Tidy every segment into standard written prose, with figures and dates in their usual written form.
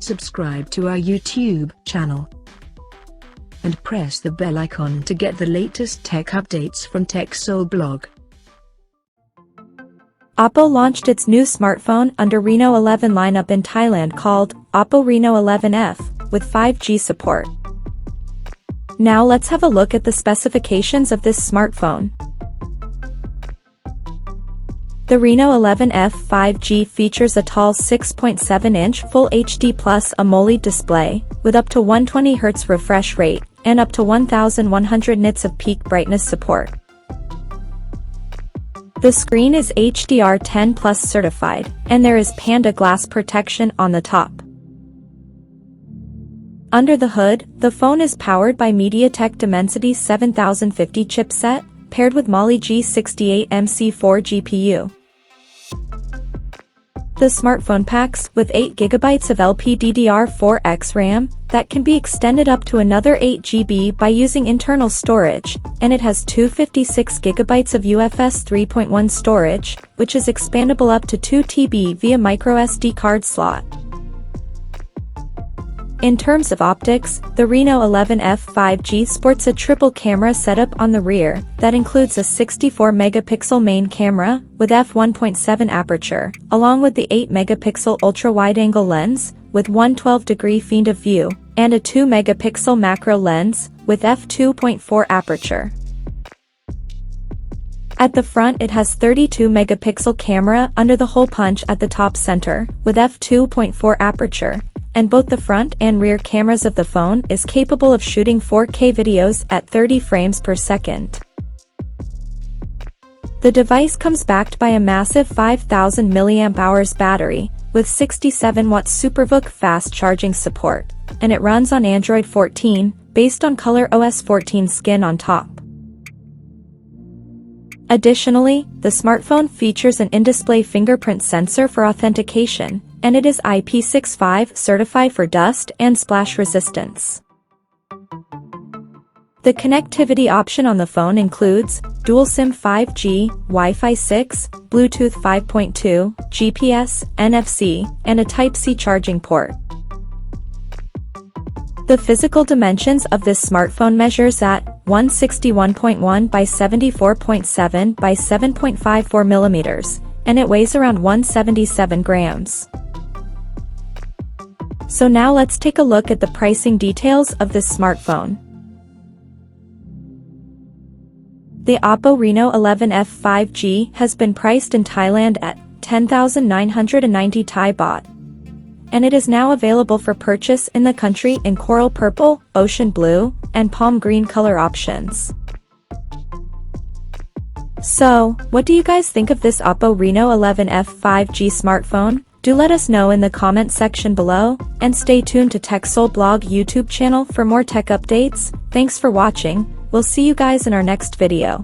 subscribe to our YouTube channel, and press the bell icon to get the latest tech updates from TechSole Blog. Oppo launched its new smartphone under Reno 11 lineup in Thailand called Oppo Reno 11F, with 5G support. Now let's have a look at the specifications of this smartphone. The Reno 11F 5G features a tall 6.7-inch Full HD Plus AMOLED display, with up to 120Hz refresh rate, and up to 1100 nits of peak brightness support. The screen is HDR10 Plus certified, and there is Panda glass protection on the top. Under the hood, the phone is powered by MediaTek Dimensity 7050 chipset, paired with Mali G68MC4 GPU. The smartphone packs with 8GB of LPDDR4X RAM that can be extended up to another 8GB by using internal storage, and it has 256GB of UFS 3.1 storage, which is expandable up to 2TB via microSD card slot. In terms of optics, the Reno 11F 5G sports a triple camera setup on the rear that includes a 64-megapixel main camera with f1.7 aperture, along with the 8-megapixel ultra-wide-angle lens with 112-degree field of view, and a 2-megapixel macro lens with f2.4 aperture. At the front it has 32-megapixel camera under the hole punch at the top center with f2.4 aperture, and both the front and rear cameras of the phone is capable of shooting 4K videos at 30 frames per second. The device comes backed by a massive 5000 mAh battery, with 67-watt SuperVOOC fast charging support, and it runs on Android 14, based on ColorOS 14 skin on top. Additionally, the smartphone features an in-display fingerprint sensor for authentication, and it is IP65 certified for dust and splash resistance. The connectivity option on the phone includes dual SIM 5G, Wi-Fi 6, Bluetooth 5.2, GPS, NFC, and a Type-C charging port. The physical dimensions of this smartphone measures at 161.1 by 74.7 by 7.54 millimeters, and it weighs around 177 grams. So now let's take a look at the pricing details of this smartphone. The Oppo Reno 11F 5G has been priced in Thailand at 10,990 Thai baht, and it is now available for purchase in the country in coral purple, ocean blue, and palm green color options. So, what do you guys think of this Oppo Reno 11F 5G smartphone? Do let us know in the comment section below, and stay tuned to TechSole Blog YouTube channel for more tech updates. Thanks for watching, we'll see you guys in our next video.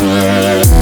Yeah.